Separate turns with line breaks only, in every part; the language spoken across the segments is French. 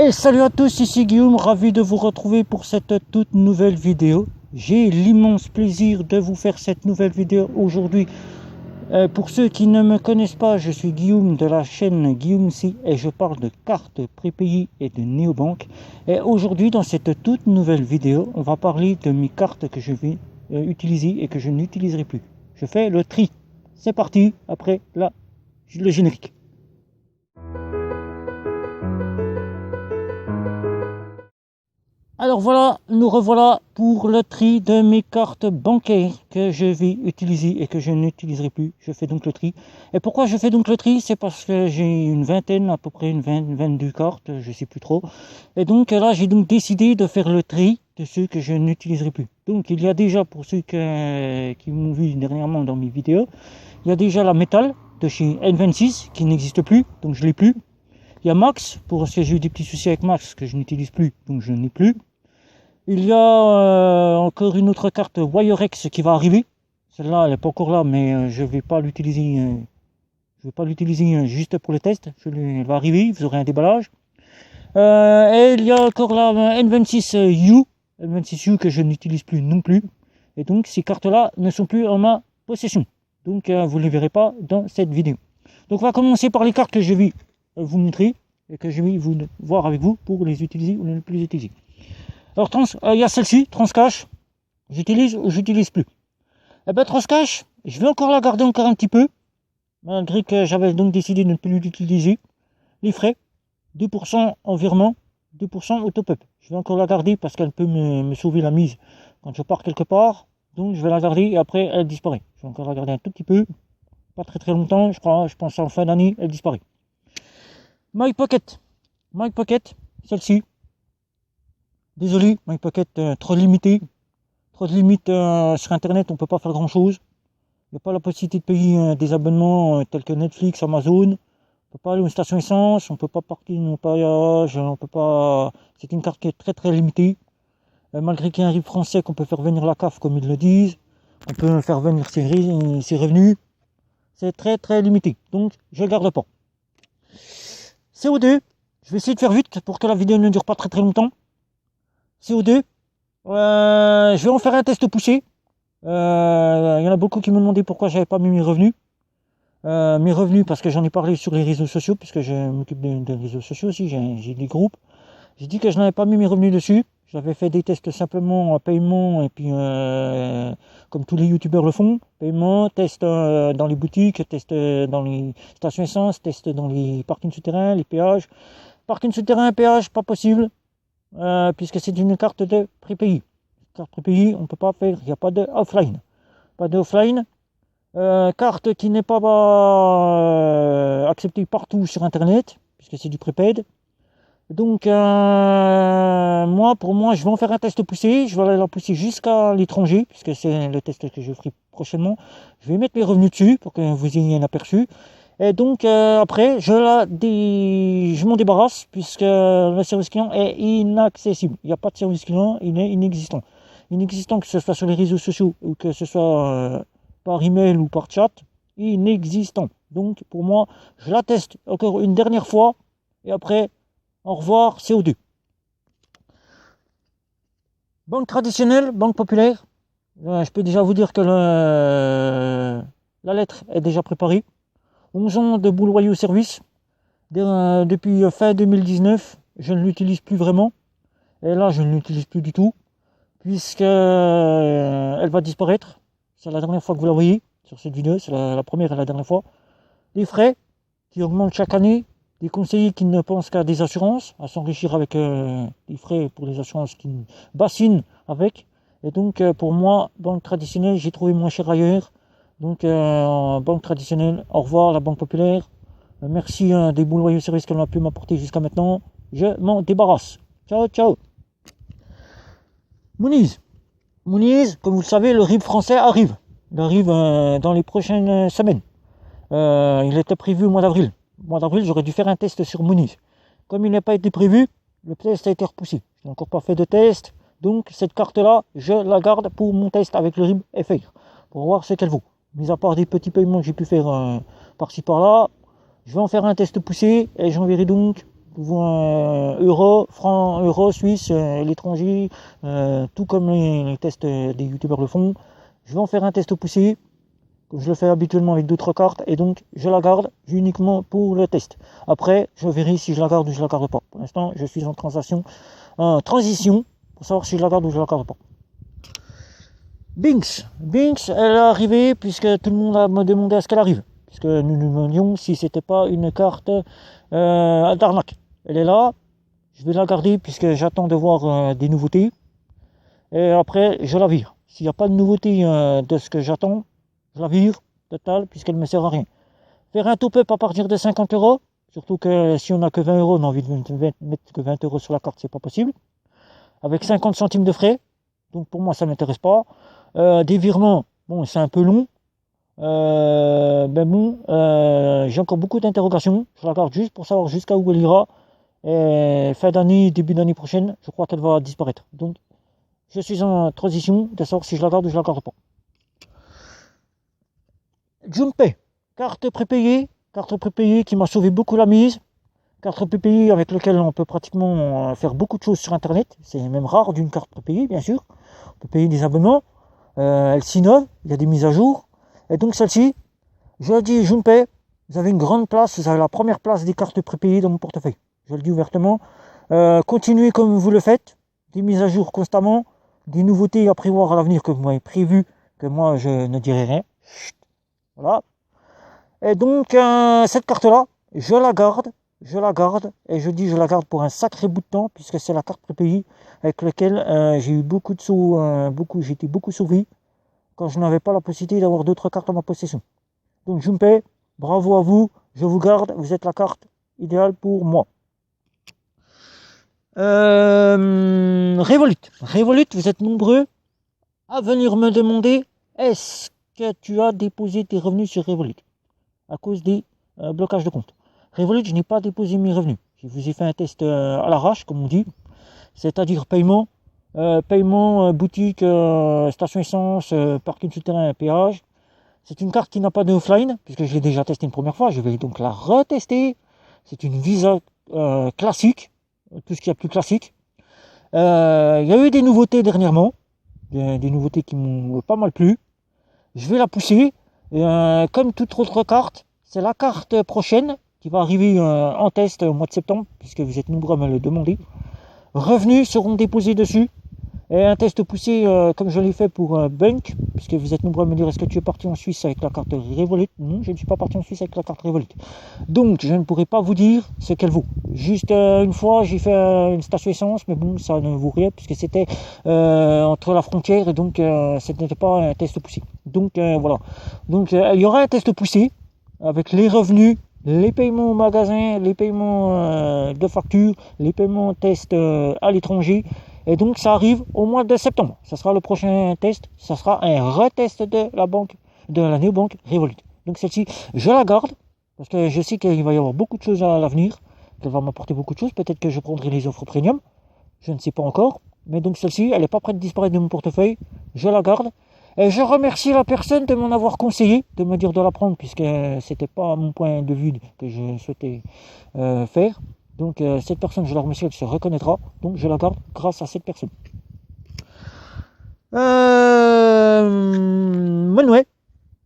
Et salut à tous, ici Guillaume, ravi de vous retrouver pour cette toute nouvelle vidéo. J'ai l'immense plaisir de vous faire cette nouvelle vidéo aujourd'hui. Pour ceux qui ne me connaissent pas, je suis Guillaume de la chaîne Guillaume C et je parle de cartes prépayées et de néobanques. Et aujourd'hui, dans cette toute nouvelle vidéo, on va parler de mes cartes que je vais utiliser et que je n'utiliserai plus. Je fais le tri. C'est parti, après le générique. Alors voilà, nous revoilà pour le tri de mes cartes bancaires que je vais utiliser et que je n'utiliserai plus. Je fais donc le tri. Et pourquoi je fais donc le tri? C'est parce que j'ai une vingtaine, à peu près 22 cartes, je sais plus trop. Et donc là, j'ai donc décidé de faire le tri de ceux que je n'utiliserai plus. Donc il y a déjà, pour ceux qui m'ont vu dernièrement dans mes vidéos, il y a déjà la métal de chez N26 qui n'existe plus, donc je l'ai plus. Il y a Max, parce que j'ai eu des petits soucis avec Max que je n'utilise plus, donc je n'ai plus. Il y a encore une autre carte Wirex qui va arriver. Celle-là, elle n'est pas encore là, mais je ne vais pas l'utiliser. Je vais pas l'utiliser juste pour le test. Elle va arriver, vous aurez un déballage. Et il y a encore la N26U. N26U que je n'utilise plus non plus. Et donc, ces cartes-là ne sont plus en ma possession. Donc, vous ne les verrez pas dans cette vidéo. Donc, on va commencer par les cartes que je vais vous montrer et que je vais vous voir avec vous pour les utiliser ou ne plus les utiliser. Alors, il y a celle-ci, Transcash. J'utilise ou j'utilise plus. Eh bien, Transcash, je vais encore la garder encore un petit peu, malgré que j'avais donc décidé de ne plus l'utiliser. Les frais, 2% en virement, 2% au top-up. Je vais encore la garder parce qu'elle peut me sauver la mise quand je pars quelque part. Donc, je vais la garder et après, elle disparaît. Je vais encore la garder un tout petit peu, pas très très longtemps, je pense en fin d'année, elle disparaît. My Pocket, celle-ci. Désolé, My Pocket, trop limité. Trop de limites sur Internet, on ne peut pas faire grand-chose. Il n'y a pas la possibilité de payer des abonnements tels que Netflix, Amazon. On ne peut pas aller aux stations essence, on ne peut pas partir nos paillages, on peut pas... C'est une carte qui est très très limitée. Malgré qu'il y a un RIB français qu'on peut faire venir la CAF comme ils le disent, on peut faire venir ses revenus. C'est très très limité, donc je ne le garde pas. CO2, je vais essayer de faire vite pour que la vidéo ne dure pas très très longtemps. CO2, je vais en faire un test poussé. Il y en a beaucoup qui me demandaient pourquoi j'avais pas mis mes revenus. Mes revenus, parce que j'en ai parlé sur les réseaux sociaux, puisque je m'occupe des réseaux sociaux aussi, j'ai des groupes. J'ai dit que je n'avais pas mis mes revenus dessus. J'avais fait des tests simplement paiement, et puis comme tous les youtubeurs le font, paiement, test dans les boutiques, test dans les stations essence, test dans les parkings souterrains, les péages. Parking souterrain, péage, pas possible. Puisque c'est une carte de prépayé. Carte prépayée, on ne peut pas faire, il n'y a pas de offline. Pas de offline. Carte qui n'est pas acceptée partout sur Internet, puisque c'est du prépaid. Donc, pour moi, je vais en faire un test poussé. Je vais aller la pousser jusqu'à l'étranger, puisque c'est le test que je ferai prochainement. Je vais mettre mes revenus dessus pour que vous ayez un aperçu. Et donc après, je m'en débarrasse puisque le service client est inaccessible. Il n'y a pas de service client, il est inexistant. Inexistant que ce soit sur les réseaux sociaux ou que ce soit par email ou par chat, inexistant. Donc pour moi, je la teste encore une dernière fois et après, au revoir, CO2. Banque traditionnelle, banque populaire. Je peux déjà vous dire que la lettre est déjà préparée. 11 ans de boule loyer au service. Depuis fin 2019, je ne l'utilise plus vraiment. Et là, je ne l'utilise plus du tout. Puisque elle va disparaître. C'est la dernière fois que vous la voyez sur cette vidéo. C'est la première et la dernière fois. Les frais qui augmentent chaque année. Des conseillers qui ne pensent qu'à des assurances. À s'enrichir avec des frais pour les assurances qui bassinent avec. Et donc, pour moi, banque traditionnelle, j'ai trouvé moins cher ailleurs. Donc, banque traditionnelle, au revoir la banque populaire. Merci des bons loyaux services qu'elle a pu m'apporter jusqu'à maintenant. Je m'en débarrasse. Ciao, ciao. Moonies, comme vous le savez, le RIB français arrive. Il arrive dans les prochaines semaines. Il était prévu au mois d'avril. Au mois d'avril, j'aurais dû faire un test sur Moonies. Comme il n'a pas été prévu, le test a été repoussé. Je n'ai encore pas fait de test. Donc, cette carte-là, je la garde pour mon test avec le RIB FR. Pour voir ce qu'elle vaut. Mis à part des petits paiements que j'ai pu faire par-ci par-là, je vais en faire un test poussé et j'enverrai donc euro, franc, euro, suisse, l'étranger, tout comme les tests des youtubeurs le font. Je vais en faire un test poussé, comme je le fais habituellement avec d'autres cartes, et donc je la garde uniquement pour le test. Après, je verrai si je la garde ou je la garde pas. Pour l'instant, je suis en transition pour savoir si je la garde ou je la garde pas. Binks, elle est arrivée puisque tout le monde m'a demandé à ce qu'elle arrive, puisque nous nous demandions si c'était pas une carte d'arnaque. Elle est là, je vais la garder puisque j'attends de voir des nouveautés, et après je la vire. S'il n'y a pas de nouveauté de ce que j'attends, je la vire total puisqu'elle ne me sert à rien. Faire un top-up à partir de 50 euros, surtout que si on n'a que 20 euros, on a envie de mettre que 20 euros sur la carte, c'est pas possible. Avec 50 centimes de frais, donc pour moi ça m'intéresse pas. Des virements, bon c'est un peu long. J'ai encore beaucoup d'interrogations. Je la garde juste pour savoir jusqu'à où elle ira. Et fin d'année, début d'année prochaine, je crois qu'elle va disparaître. Donc je suis en transition de savoir si je la garde ou je la garde pas. Junpei, carte prépayée qui m'a sauvé beaucoup la mise. Carte prépayée avec laquelle on peut pratiquement faire beaucoup de choses sur internet. C'est même rare d'une carte prépayée, bien sûr. On peut payer des abonnements. Elle s'innove, il y a des mises à jour. Et donc celle-ci, je le dis, Junpei, vous avez une grande place, vous avez la première place des cartes prépayées dans mon portefeuille. Je le dis ouvertement. Continuez comme vous le faites, des mises à jour constamment, des nouveautés à prévoir à l'avenir que vous m'avez prévu, que moi je ne dirai rien. Chut. Voilà. Et donc cette carte-là, je la garde, et je dis je la garde pour un sacré bout de temps, puisque c'est la carte prépayée avec laquelle j'ai eu beaucoup de sous, j'ai été beaucoup sauvé quand je n'avais pas la possibilité d'avoir d'autres cartes en ma possession. Donc Junpei, bravo à vous, je vous garde, vous êtes la carte idéale pour moi. Revolut, vous êtes nombreux à venir me demander est-ce que tu as déposé tes revenus sur Revolut à cause des blocages de compte. Revolut, je n'ai pas déposé mes revenus. Je vous ai fait un test à l'arrache, comme on dit, c'est-à-dire paiement, boutique, station essence, parking souterrain, péage. C'est une carte qui n'a pas de offline, puisque je l'ai déjà testé une première fois, je vais donc la retester. C'est une Visa classique, tout ce qu'il y a de plus classique. Il y a eu des nouveautés dernièrement, des nouveautés qui m'ont pas mal plu. Je vais la pousser, et, comme toute autre carte, c'est la carte prochaine qui va arriver en test au mois de septembre, puisque vous êtes nombreux à me le demander. Revenus seront déposés dessus. Et un test poussé comme je l'ai fait pour Bunk, puisque vous êtes nombreux à me dire est-ce que tu es parti en Suisse avec la carte Revolut? Non, je ne suis pas parti en Suisse avec la carte Revolut. Donc je ne pourrai pas vous dire ce qu'elle vaut. Juste une fois j'ai fait une station essence, mais bon ça ne vaut rien puisque c'était entre la frontière et donc ce n'était pas un test poussé. Donc voilà. Donc il y aura un test poussé avec les revenus, les paiements au magasin, les paiements de facture, les paiements test à l'étranger. Et donc ça arrive au mois de septembre. Ça sera le prochain test. Ça sera un retest de la néobanque Revolut. Donc celle-ci, je la garde parce que je sais qu'il va y avoir beaucoup de choses à l'avenir, qu'elle va m'apporter beaucoup de choses. Peut-être que je prendrai les offres premium. Je ne sais pas encore. Mais donc celle-ci, elle n'est pas prête de disparaître de mon portefeuille. Je la garde. Et je remercie la personne de m'en avoir conseillé, de me dire de la prendre, puisque c'était pas mon point de vue que je souhaitais faire. Donc cette personne, je la remercie, elle se reconnaîtra. Donc je la garde grâce à cette personne.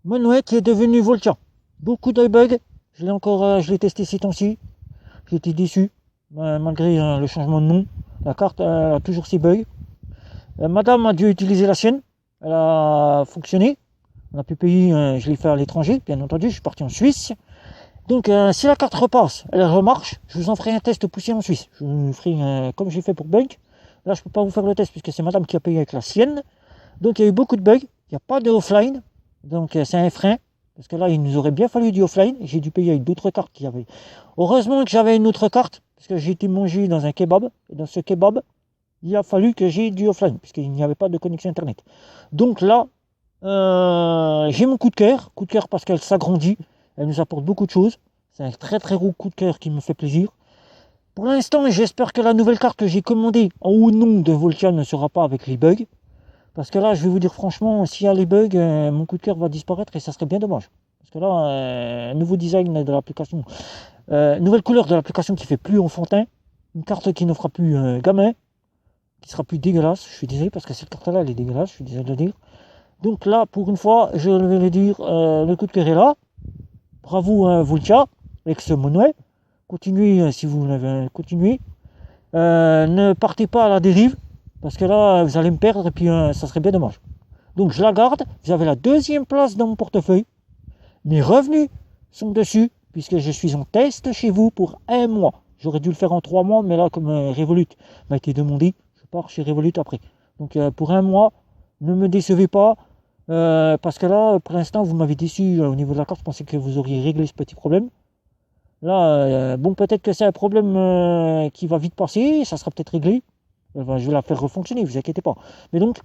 Monway qui est devenu Voltia. Beaucoup de bugs. Je l'ai testé ces temps-ci. J'ai été déçu, malgré le changement de nom. La carte a toujours ses bugs. Madame a dû utiliser la sienne. Elle a fonctionné. On a pu payer, je l'ai fait à l'étranger, bien entendu. Je suis parti en Suisse. Donc si la carte repasse, elle remarche, je vous en ferai un test poussé en Suisse. Je vous ferai comme j'ai fait pour Bunk. Là je peux pas vous faire le test puisque c'est madame qui a payé avec la sienne. Donc il y a eu beaucoup de bugs, il n'y a pas de offline. Donc c'est un frein. Parce que là il nous aurait bien fallu du offline. J'ai dû payer avec d'autres cartes qui avaient. Heureusement que j'avais une autre carte. Parce que j'ai été manger dans un kebab. Et dans ce kebab, il a fallu que j'ai du offline. Puisqu'il n'y avait pas de connexion internet. Donc là, j'ai mon coup de cœur. Coup de cœur parce qu'elle s'agrandit. Elle nous apporte beaucoup de choses. C'est un très très gros coup de cœur qui me fait plaisir. Pour l'instant, j'espère que la nouvelle carte que j'ai commandée au nom de Voltia ne sera pas avec les bugs. Parce que là, je vais vous dire franchement, s'il y a les bugs, mon coup de cœur va disparaître et ça serait bien dommage. Parce que là, un nouveau design de l'application Nouvelle couleur de l'application qui fait plus enfantin. Une carte qui ne fera plus gamin, qui sera plus dégueulasse. Je suis désolé parce que cette carte-là, elle est dégueulasse, je suis désolé de le dire. Donc là, pour une fois, je vais le dire, le coup de cœur est là. Bravo Voltia, avec ce Monouet. Continuez si vous l'avez continué. Ne partez pas à la dérive, parce que là, vous allez me perdre et puis ça serait bien dommage. Donc je la garde. Vous avez la deuxième place dans mon portefeuille. Mes revenus sont dessus, puisque je suis en test chez vous pour 1 mois. J'aurais dû le faire en 3 mois, mais là, comme Revolut m'a été demandé, je pars chez Revolut après. Donc pour 1 mois, ne me décevez pas, parce que là, pour l'instant, vous m'avez déçu au niveau de la carte. Je pensais que vous auriez réglé ce petit problème. Là, bon, peut-être que c'est un problème qui va vite passer, ça sera peut-être réglé. Enfin, je vais la faire refonctionner, vous inquiétez pas. Mais donc,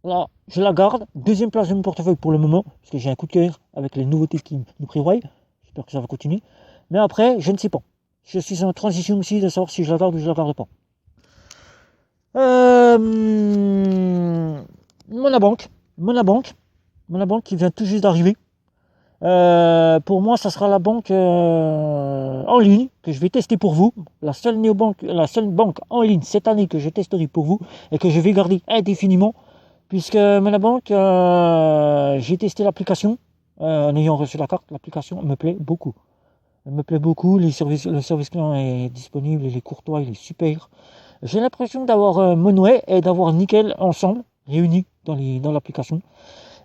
là, je la garde. Deuxième place de mon portefeuille pour le moment, parce que j'ai un coup de cœur avec les nouveautés qui nous prévoient. J'espère que ça va continuer. Mais après, je ne sais pas. Je suis en transition aussi de savoir si je la garde ou je la garde pas. Monabank. Monabank qui vient tout juste d'arriver. Pour moi, ça sera la banque en ligne que je vais tester pour vous. La seule banque en ligne cette année que je testerai pour vous et que je vais garder indéfiniment. Puisque Monabank, j'ai testé l'application en ayant reçu la carte. L'application me plaît beaucoup. Elle me plaît beaucoup. Le service client est disponible, il est courtois, il est super. J'ai l'impression d'avoir Monouet et d'avoir Nickel ensemble, réunis dans l'application.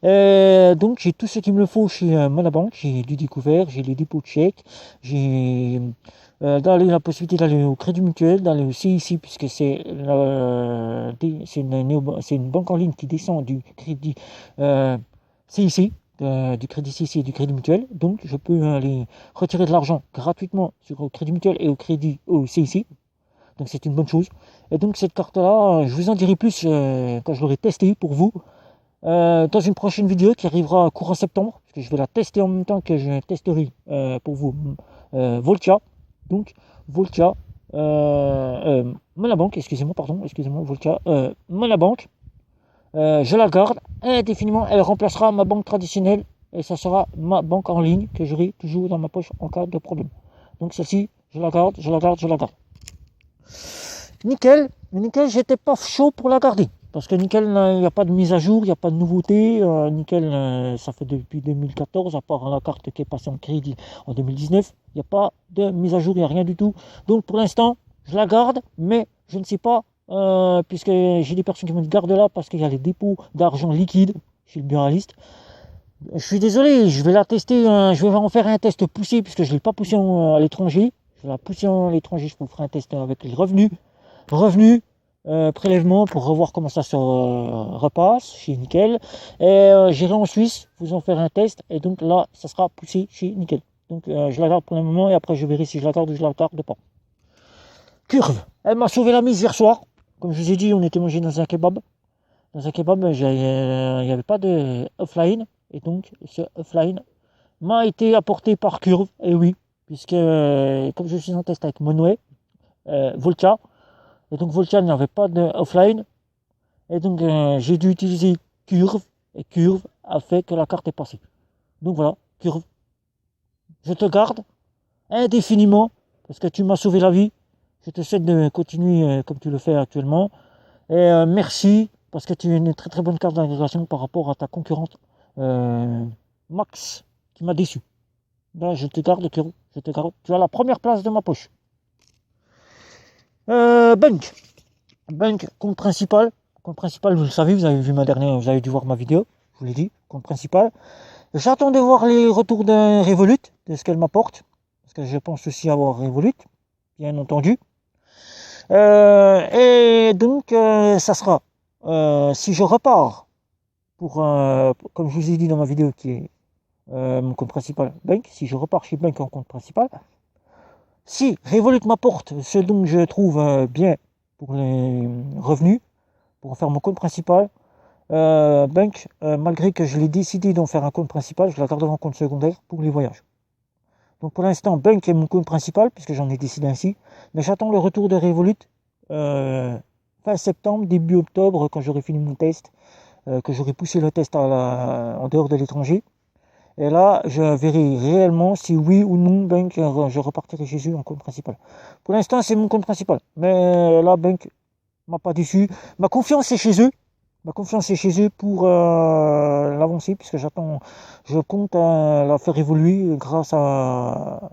Donc j'ai tout ce qu'il me faut chez Monabank. J'ai du découvert, j'ai les dépôts de chèques, j'ai la possibilité d'aller au Crédit Mutuel, d'aller au CIC, puisque c'est une banque en ligne qui descend du crédit CIC, du crédit CIC et du Crédit Mutuel. Donc je peux aller retirer de l'argent gratuitement sur le Crédit Mutuel et au CIC. Donc c'est une bonne chose. Et donc cette carte-là, je vous en dirai plus quand je l'aurai testée pour vous. Dans une prochaine vidéo qui arrivera courant septembre, parce que je vais la tester en même temps que je testerai pour vous Voltia. Donc Voltia, Monabank, excusez-moi, Voltia, Monabank. Je la garde indéfiniment, elle remplacera ma banque traditionnelle et ça sera ma banque en ligne que j'aurai toujours dans ma poche en cas de problème. Donc celle-ci, je la garde. Nickel, j'étais pas chaud pour la garder. Parce que Nickel, il n'y a pas de mise à jour, il n'y a pas de nouveauté. Nickel, ça fait depuis 2014, à part la carte qui est passée en crédit en 2019. Il n'y a pas de mise à jour, il n'y a rien du tout. Donc pour l'instant, je la garde, mais je ne sais pas, puisque j'ai des personnes qui me disent garde-la parce qu'il y a les dépôts d'argent liquide chez le buraliste. Je suis désolé, je vais la tester, je vais en faire un test poussé, puisque je ne l'ai pas poussé à l'étranger. Je vais la pousser à l'étranger, je vous ferai un test avec les revenus, prélèvement pour revoir comment ça se repasse chez Nickel. Et j'irai en Suisse vous en faire un test. Et donc là, ça sera poussé chez Nickel. Donc je la garde pour le moment et après je verrai si je la garde ou je la garde pas. Curve, elle m'a sauvé la mise hier soir. Comme je vous ai dit, on était mangé dans un kebab. Dans un kebab, il n'y avait pas de offline. Et donc ce offline m'a été apporté par Curve. Et oui, puisque comme je suis en test avec Monouet, Voltia, et donc Voltia n'avait pas de offline. Et donc j'ai dû utiliser Curve. Et Curve a fait que la carte est passée. Donc voilà, Curve. Je te garde indéfiniment. Parce que tu m'as sauvé la vie. Je te souhaite de continuer comme tu le fais actuellement. Et merci. Parce que tu es une très très bonne carte d'agrégation par rapport à ta concurrente Max. Qui m'a déçu. Là je te garde Curve. Je te garde. Tu as la première place de ma poche. Bunk, compte principal. Compte principal, vous le savez, vous avez vu vous avez dû voir ma vidéo, je vous l'ai dit, compte principal. J'attends de voir les retours d'un Revolut, de ce qu'elle m'apporte, parce que je pense aussi avoir Revolut, bien entendu. Et donc, ça sera, si je repars pour, comme je vous ai dit dans ma vidéo qui est mon compte principal, Bunk, si je repars chez Bunk en compte principal, si Revolut m'apporte ce dont je trouve bien pour les revenus, pour en faire mon compte principal, Bunk, malgré que je l'ai décidé d'en faire un compte principal, je la garderai en compte secondaire pour les voyages. Donc pour l'instant, Bunk est mon compte principal, puisque j'en ai décidé ainsi, mais j'attends le retour de Revolut fin septembre, début octobre, quand j'aurai fini mon test, que j'aurai poussé le test en dehors de l'étranger. Et là, je verrai réellement si oui ou non Bank, je repartirai chez eux en compte principal. Pour l'instant, c'est mon compte principal. Mais là, Bank m'a pas déçu. Ma confiance est chez eux. Ma confiance est chez eux pour l'avancer, puisque je compte la faire évoluer grâce à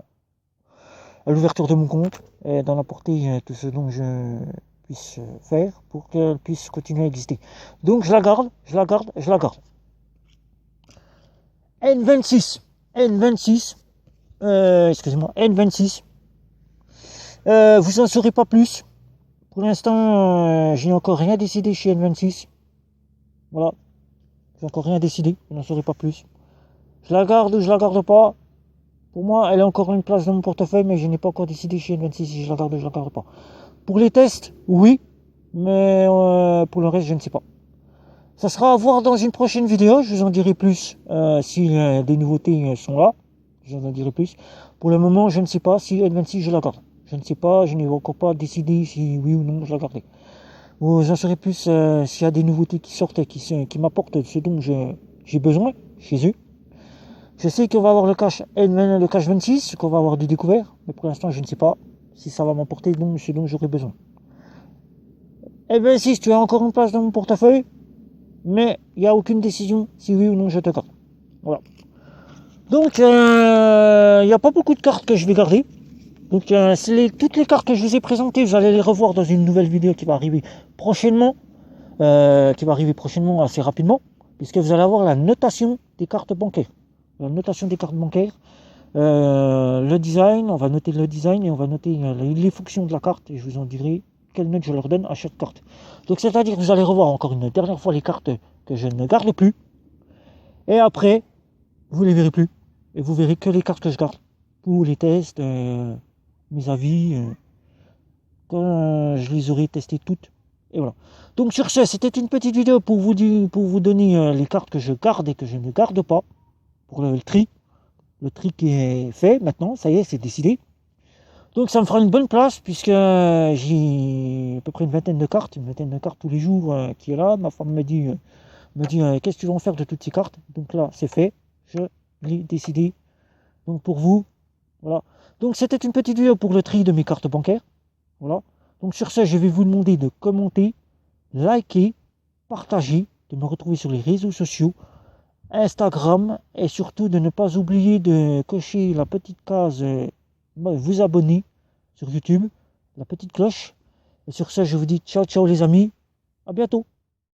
l'ouverture de mon compte et d'en apporter tout ce dont je puisse faire pour qu'elle puisse continuer à exister. Donc je la garde, je la garde, je la garde. N26, N26, excusez-moi, N26. Vous en saurez pas plus. Pour l'instant, j'ai encore rien décidé chez N26. Voilà, j'ai encore rien décidé, vous n'en saurez pas plus. Je la garde ou je la garde pas. Pour moi, elle a encore une place dans mon portefeuille, mais je n'ai pas encore décidé chez N26 si je la garde ou je la garde pas. Pour les tests, oui, mais pour le reste, je ne sais pas. Ça sera à voir dans une prochaine vidéo, je vous en dirai plus si des nouveautés sont là. Je vous en dirai plus. Pour le moment, je ne sais pas si N26 je la garde. Je ne sais pas, je n'ai encore pas décidé si oui ou non je la garderai. Vous en saurez plus s'il y a des nouveautés qui sortent et qui m'apportent ce dont j'ai besoin chez eux. Je sais qu'on va avoir le cache 26, qu'on va avoir des découvertes, mais pour l'instant je ne sais pas si ça va m'apporter ce dont j'aurai besoin. N26, tu as encore une place dans mon portefeuille, mais il n'y a aucune décision si oui ou non je te garde. Voilà. Donc il n'y a pas beaucoup de cartes que je vais garder. Donc toutes les cartes que je vous ai présentées, vous allez les revoir dans une nouvelle vidéo qui va arriver prochainement. Assez rapidement, puisque vous allez avoir la notation des cartes bancaires. La notation des cartes bancaires, le design, on va noter le design et on va noter les fonctions de la carte et je vous en dirai quelle note je leur donne à chaque carte. Donc c'est-à-dire que vous allez revoir encore une dernière fois les cartes que je ne garde plus et après vous les verrez plus et vous verrez que les cartes que je garde pour les tests, mes avis, quand je les aurai testées toutes. Et voilà. Donc sur ce, c'était une petite vidéo pour vous donner les cartes que je garde et que je ne garde pas pour le tri. Le tri qui est fait maintenant, ça y est, c'est décidé. Donc ça me fera une bonne place puisque j'ai à peu près une vingtaine de cartes tous les jours qui est là. Ma femme me dit qu'est-ce que tu vas en faire de toutes ces cartes. Donc là, c'est fait, je l'ai décidé. Donc pour vous, voilà. Donc c'était une petite vidéo pour le tri de mes cartes bancaires. Voilà. Donc sur ce, je vais vous demander de commenter, liker, partager, de me retrouver sur les réseaux sociaux, Instagram, et surtout de ne pas oublier de cocher la petite case vous abonner sur YouTube, la petite cloche. Et sur ce, je vous dis ciao ciao les amis, à bientôt.